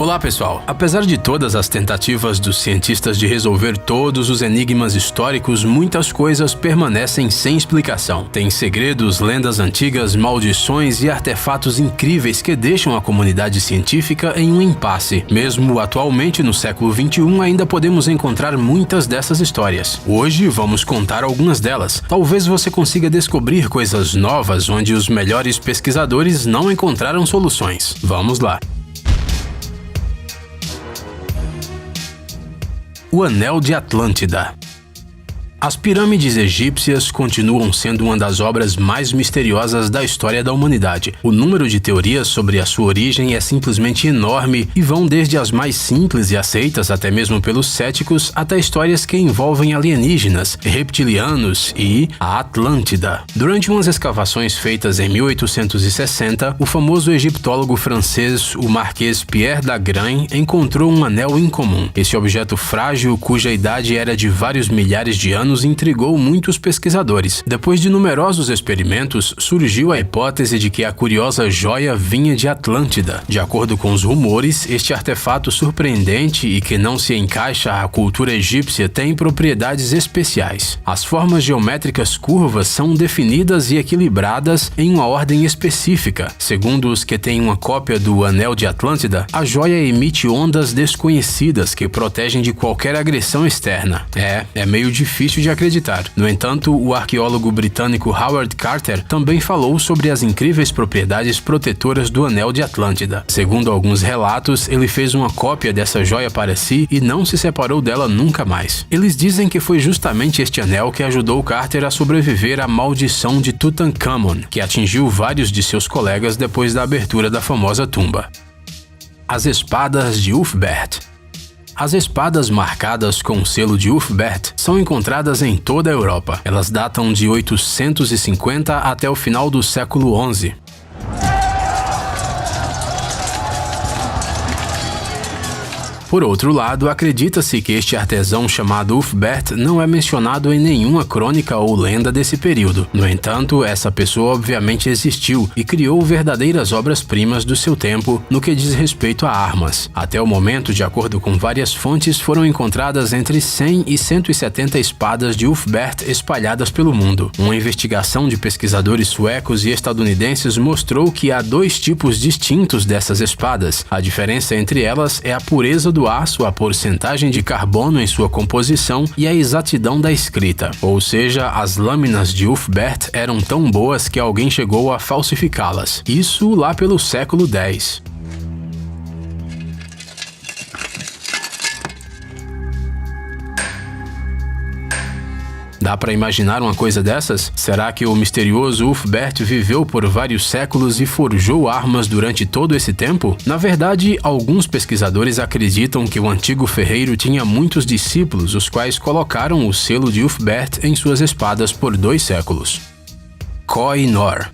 Olá pessoal, apesar de todas as tentativas dos cientistas de resolver todos os enigmas históricos, muitas coisas permanecem sem explicação. Tem segredos, lendas antigas, maldições e artefatos incríveis que deixam a comunidade científica em um impasse. Mesmo atualmente no século XXI ainda podemos encontrar muitas dessas histórias. Hoje vamos contar algumas delas. Talvez você consiga descobrir coisas novas onde os melhores pesquisadores não encontraram soluções. Vamos lá! O Anel de Atlântida. As pirâmides egípcias continuam sendo uma das obras mais misteriosas da história da humanidade. O número de teorias sobre a sua origem é simplesmente enorme e vão desde as mais simples e aceitas até mesmo pelos céticos até histórias que envolvem alienígenas, reptilianos e a Atlântida. Durante umas escavações feitas em 1860, o famoso egiptólogo francês, o Marquês Pierre Daguerre, encontrou um anel incomum. Esse objeto frágil, cuja idade era de vários milhares de anos, intrigou muitos pesquisadores. Depois de numerosos experimentos, surgiu a hipótese de que a curiosa joia vinha de Atlântida. De acordo com os rumores, este artefato surpreendente e que não se encaixa à cultura egípcia tem propriedades especiais. As formas geométricas curvas são definidas e equilibradas em uma ordem específica. Segundo os que têm uma cópia do Anel de Atlântida, a joia emite ondas desconhecidas que protegem de qualquer agressão externa. É meio difícil de acreditar. No entanto, o arqueólogo britânico Howard Carter também falou sobre as incríveis propriedades protetoras do Anel de Atlântida. Segundo alguns relatos, ele fez uma cópia dessa joia para si e não se separou dela nunca mais. Eles dizem que foi justamente este anel que ajudou Carter a sobreviver à maldição de Tutankhamon, que atingiu vários de seus colegas depois da abertura da famosa tumba. As espadas de Ulfbert. As espadas marcadas com o selo de Ulfbert são encontradas em toda a Europa. Elas datam de 850 até o final do século XI. Por outro lado, acredita-se que este artesão chamado Ulfbert não é mencionado em nenhuma crônica ou lenda desse período. No entanto, essa pessoa obviamente existiu e criou verdadeiras obras-primas do seu tempo no que diz respeito a armas. Até o momento, de acordo com várias fontes, foram encontradas entre 100 e 170 espadas de Ulfbert espalhadas pelo mundo. Uma investigação de pesquisadores suecos e estadunidenses mostrou que há dois tipos distintos dessas espadas. A diferença entre elas é a pureza do aço, a porcentagem de carbono em sua composição e a exatidão da escrita. Ou seja, as lâminas de Ulfbert eram tão boas que alguém chegou a falsificá-las. Isso lá pelo século X. Dá para imaginar uma coisa dessas? Será que o misterioso Ulfbert viveu por vários séculos e forjou armas durante todo esse tempo? Na verdade, alguns pesquisadores acreditam que o antigo ferreiro tinha muitos discípulos, os quais colocaram o selo de Ulfbert em suas espadas por 2 séculos. Koh-i-Noor.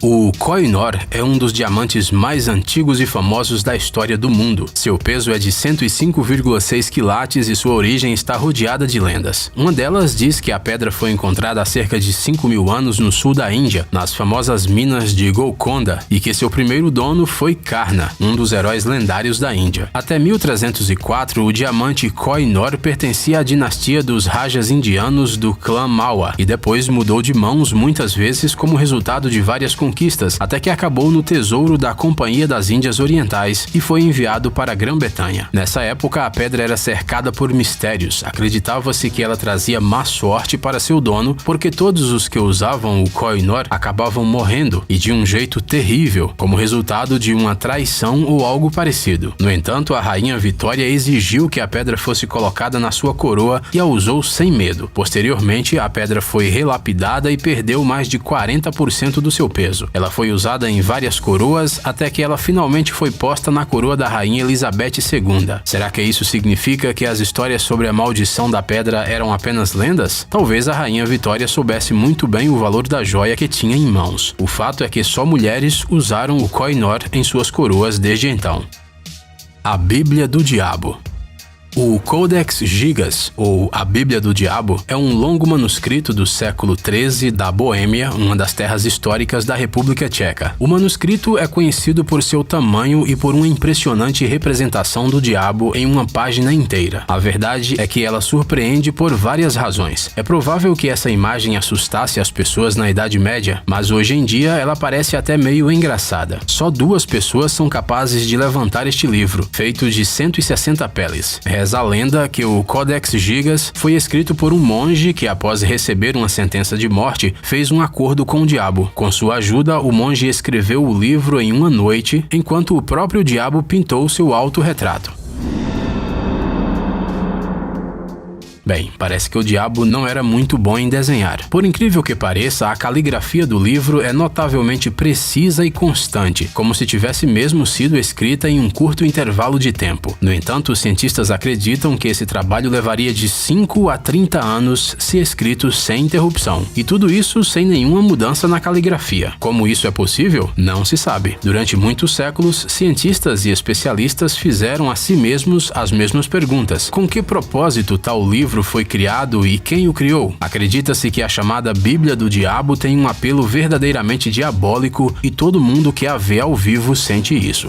O Koh-i-Noor é um dos diamantes mais antigos e famosos da história do mundo. Seu peso é de 105,6 quilates e sua origem está rodeada de lendas. Uma delas diz que a pedra foi encontrada há cerca de 5.000 anos no sul da Índia, nas famosas minas de Golconda, e que seu primeiro dono foi Karna, um dos heróis lendários da Índia. Até 1304, o diamante Koh-i-Noor pertencia à dinastia dos Rajas indianos do clã Malwa, e depois mudou de mãos muitas vezes como resultado de várias conquistas, até que acabou no tesouro da Companhia das Índias Orientais e foi enviado para a Grã-Bretanha. Nessa época, a pedra era cercada por mistérios. Acreditava-se que ela trazia má sorte para seu dono, porque todos os que usavam o Koh-i-Noor acabavam morrendo, e de um jeito terrível, como resultado de uma traição ou algo parecido. No entanto, a rainha Vitória exigiu que a pedra fosse colocada na sua coroa e a usou sem medo. Posteriormente, a pedra foi relapidada e perdeu mais de 40% do seu peso. Ela foi usada em várias coroas até que ela finalmente foi posta na coroa da rainha Elizabeth II. Será que isso significa que as histórias sobre a maldição da pedra eram apenas lendas? Talvez a rainha Vitória soubesse muito bem o valor da joia que tinha em mãos. O fato é que só mulheres usaram o Koh-i-Noor em suas coroas desde então. A Bíblia do Diabo. O Codex Gigas, ou a Bíblia do Diabo, é um longo manuscrito do século XIII da Boêmia, uma das terras históricas da República Tcheca. O manuscrito é conhecido por seu tamanho e por uma impressionante representação do diabo em uma página inteira. A verdade é que ela surpreende por várias razões. É provável que essa imagem assustasse as pessoas na Idade Média, mas hoje em dia ela parece até meio engraçada. Só 2 pessoas são capazes de levantar este livro, feito de 160 peles. Reza a lenda que o Codex Gigas foi escrito por um monge que, após receber uma sentença de morte, fez um acordo com o diabo. Com sua ajuda, o monge escreveu o livro em uma noite, enquanto o próprio diabo pintou seu autorretrato. Bem, parece que o diabo não era muito bom em desenhar. Por incrível que pareça, a caligrafia do livro é notavelmente precisa e constante, como se tivesse mesmo sido escrita em um curto intervalo de tempo. No entanto, os cientistas acreditam que esse trabalho levaria de 5 a 30 anos se escrito sem interrupção. E tudo isso sem nenhuma mudança na caligrafia. Como isso é possível? Não se sabe. Durante muitos séculos, cientistas e especialistas fizeram a si mesmos as mesmas perguntas. Com que propósito tal livro foi criado e quem o criou? Acredita-se que a chamada Bíblia do Diabo tem um apelo verdadeiramente diabólico e todo mundo que a vê ao vivo sente isso.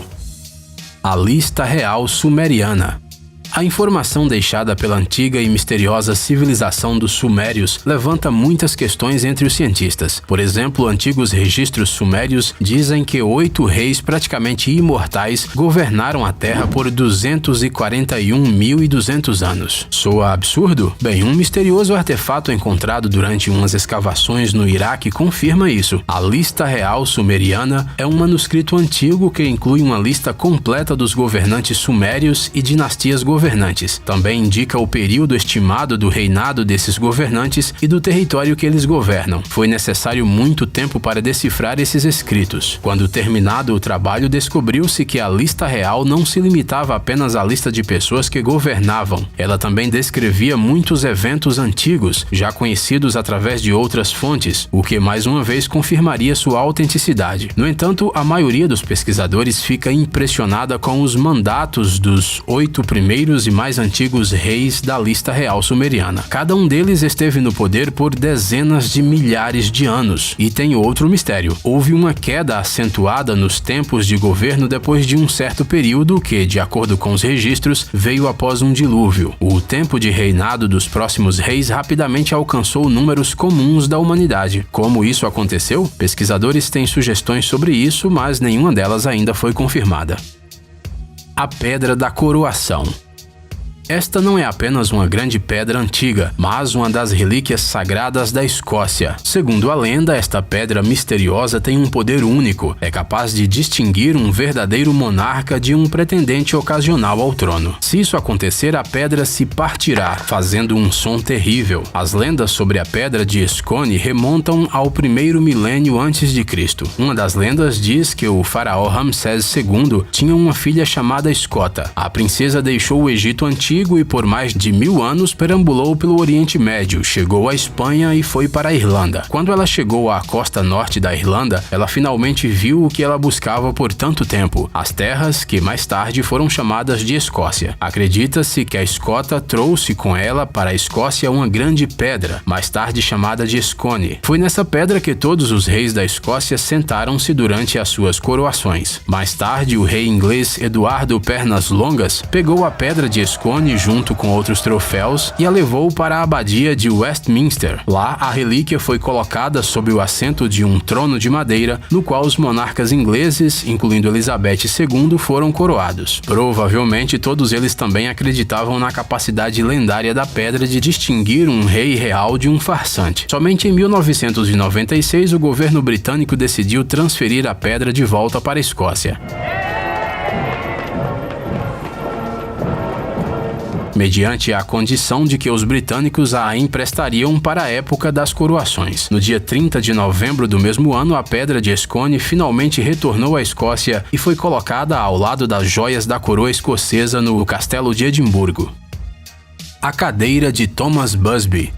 A Lista Real Sumeriana. A informação deixada pela antiga e misteriosa civilização dos Sumérios levanta muitas questões entre os cientistas. Por exemplo, antigos registros sumérios dizem que 8 reis praticamente imortais governaram a Terra por 241.200 anos. Soa absurdo? Bem, um misterioso artefato encontrado durante umas escavações no Iraque confirma isso. A Lista Real Sumeriana é um manuscrito antigo que inclui uma lista completa dos governantes sumérios e dinastias governantes. Também indica o período estimado do reinado desses governantes e do território que eles governam. Foi necessário muito tempo para decifrar esses escritos. Quando terminado o trabalho, descobriu-se que a lista real não se limitava apenas à lista de pessoas que governavam. Ela também descrevia muitos eventos antigos, já conhecidos através de outras fontes, o que mais uma vez confirmaria sua autenticidade. No entanto, a maioria dos pesquisadores fica impressionada com os mandatos dos 8 primeiros e mais antigos reis da lista real sumeriana. Cada um deles esteve no poder por dezenas de milhares de anos. E tem outro mistério. Houve uma queda acentuada nos tempos de governo depois de um certo período que, de acordo com os registros, veio após um dilúvio. O tempo de reinado dos próximos reis rapidamente alcançou números comuns da humanidade. Como isso aconteceu? Pesquisadores têm sugestões sobre isso, mas nenhuma delas ainda foi confirmada. A Pedra da Coroação. Esta não é apenas uma grande pedra antiga, mas uma das relíquias sagradas da Escócia. Segundo a lenda, esta pedra misteriosa tem um poder único. É capaz de distinguir um verdadeiro monarca de um pretendente ocasional ao trono. Se isso acontecer, a pedra se partirá, fazendo um som terrível. As lendas sobre a pedra de Scone remontam ao 1º milênio antes de Cristo. Uma das lendas diz que o faraó Ramsés II tinha uma filha chamada Escota. A princesa deixou o Egito antigo e por mais de 1000 anos perambulou pelo Oriente Médio, chegou à Espanha e foi para a Irlanda. Quando ela chegou à costa norte da Irlanda, ela finalmente viu o que ela buscava por tanto tempo, as terras que mais tarde foram chamadas de Escócia. Acredita-se que a Escota trouxe com ela para a Escócia uma grande pedra, mais tarde chamada de Scone. Foi nessa pedra que todos os reis da Escócia sentaram-se durante as suas coroações. Mais tarde, o rei inglês Eduardo Pernas Longas pegou a pedra de Scone junto com outros troféus e a levou para a abadia de Westminster. Lá, a relíquia foi colocada sob o assento de um trono de madeira, no qual os monarcas ingleses, incluindo Elizabeth II, foram coroados. Provavelmente, todos eles também acreditavam na capacidade lendária da pedra de distinguir um rei real de um farsante. Somente em 1996, o governo britânico decidiu transferir a pedra de volta para a Escócia, mediante a condição de que os britânicos a emprestariam para a época das coroações. No dia 30 de novembro do mesmo ano, a pedra de Scone finalmente retornou à Escócia e foi colocada ao lado das joias da coroa escocesa no Castelo de Edimburgo. A Cadeira de Thomas Busby.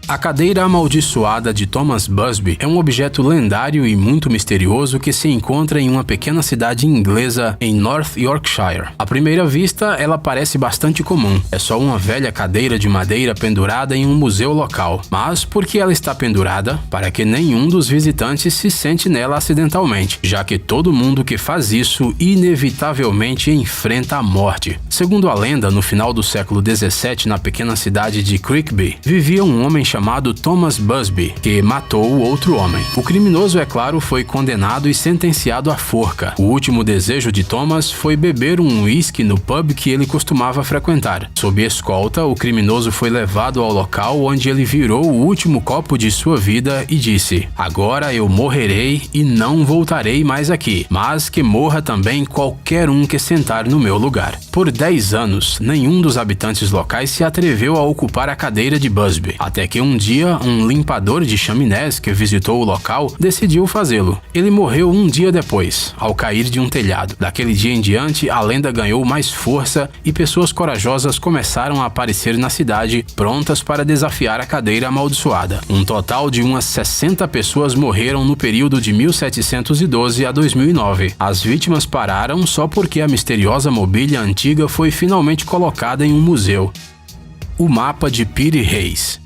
A cadeira amaldiçoada de Thomas Busby é um objeto lendário e muito misterioso que se encontra em uma pequena cidade inglesa em North Yorkshire. À primeira vista, ela parece bastante comum. É só uma velha cadeira de madeira pendurada em um museu local. Mas por que ela está pendurada? Para que nenhum dos visitantes se sente nela acidentalmente, já que todo mundo que faz isso inevitavelmente enfrenta a morte. Segundo a lenda, no final do século XVII, na pequena cidade de Crickby, vivia um homem chamado Thomas Busby, que matou outro homem. O criminoso, é claro, foi condenado e sentenciado à forca. O último desejo de Thomas foi beber um uísque no pub que ele costumava frequentar. Sob escolta, o criminoso foi levado ao local onde ele virou o último copo de sua vida e disse: "Agora eu morrerei e não voltarei mais aqui, mas que morra também qualquer um que sentar no meu lugar." Por 10 anos, nenhum dos habitantes locais se atreveu a ocupar a cadeira de Busby, até que um dia, um limpador de chaminés que visitou o local decidiu fazê-lo. Ele morreu um dia depois, ao cair de um telhado. Daquele dia em diante, a lenda ganhou mais força e pessoas corajosas começaram a aparecer na cidade, prontas para desafiar a cadeira amaldiçoada. Um total de umas 60 pessoas morreram no período de 1712 a 2009. As vítimas pararam só porque a misteriosa mobília antiga foi finalmente colocada em um museu. O mapa de Piri Reis.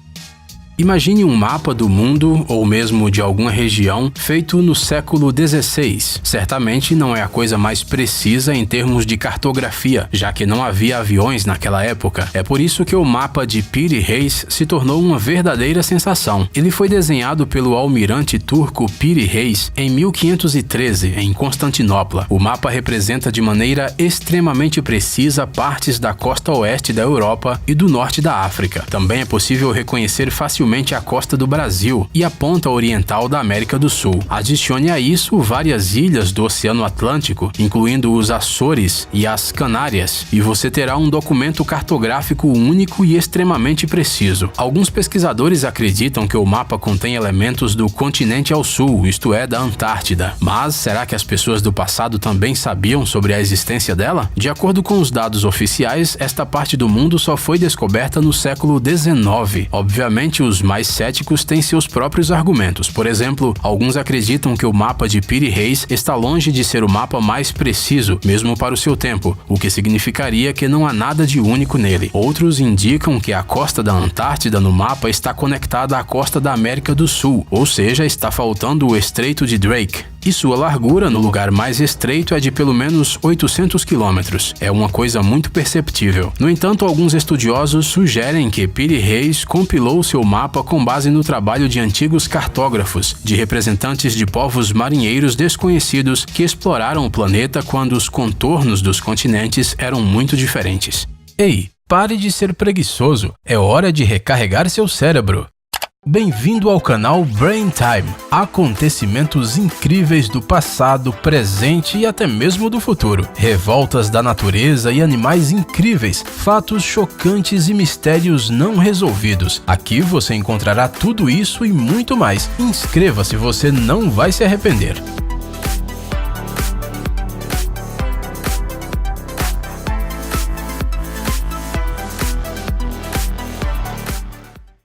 Imagine um mapa do mundo, ou mesmo de alguma região, feito no século XVI. Certamente não é a coisa mais precisa em termos de cartografia, já que não havia aviões naquela época. É por isso que o mapa de Piri Reis se tornou uma verdadeira sensação. Ele foi desenhado pelo almirante turco Piri Reis em 1513, em Constantinopla. O mapa representa de maneira extremamente precisa partes da costa oeste da Europa e do norte da África. Também é possível reconhecer facilmente a costa do Brasil e a ponta oriental da América do Sul. Adicione a isso várias ilhas do Oceano Atlântico, incluindo os Açores e as Canárias, e você terá um documento cartográfico único e extremamente preciso. Alguns pesquisadores acreditam que o mapa contém elementos do continente ao sul, isto é, da Antártida. Mas será que as pessoas do passado também sabiam sobre a existência dela? De acordo com os dados oficiais, esta parte do mundo só foi descoberta no século XIX. Obviamente, os mais céticos têm seus próprios argumentos. Por exemplo, alguns acreditam que o mapa de Piri Reis está longe de ser o mapa mais preciso, mesmo para o seu tempo, o que significaria que não há nada de único nele. Outros indicam que a costa da Antártida no mapa está conectada à costa da América do Sul, ou seja, está faltando o Estreito de Drake. E sua largura no lugar mais estreito é de pelo menos 800 quilômetros. É uma coisa muito perceptível. No entanto, alguns estudiosos sugerem que Piri Reis compilou seu mapa com base no trabalho de antigos cartógrafos, de representantes de povos marinheiros desconhecidos que exploraram o planeta quando os contornos dos continentes eram muito diferentes. Ei, pare de ser preguiçoso. É hora de recarregar seu cérebro. Bem-vindo ao canal Brain Time. Acontecimentos incríveis do passado, presente e até mesmo do futuro. Revoltas da natureza e animais incríveis, fatos chocantes e mistérios não resolvidos. Aqui você encontrará tudo isso e muito mais. Inscreva-se, você não vai se arrepender.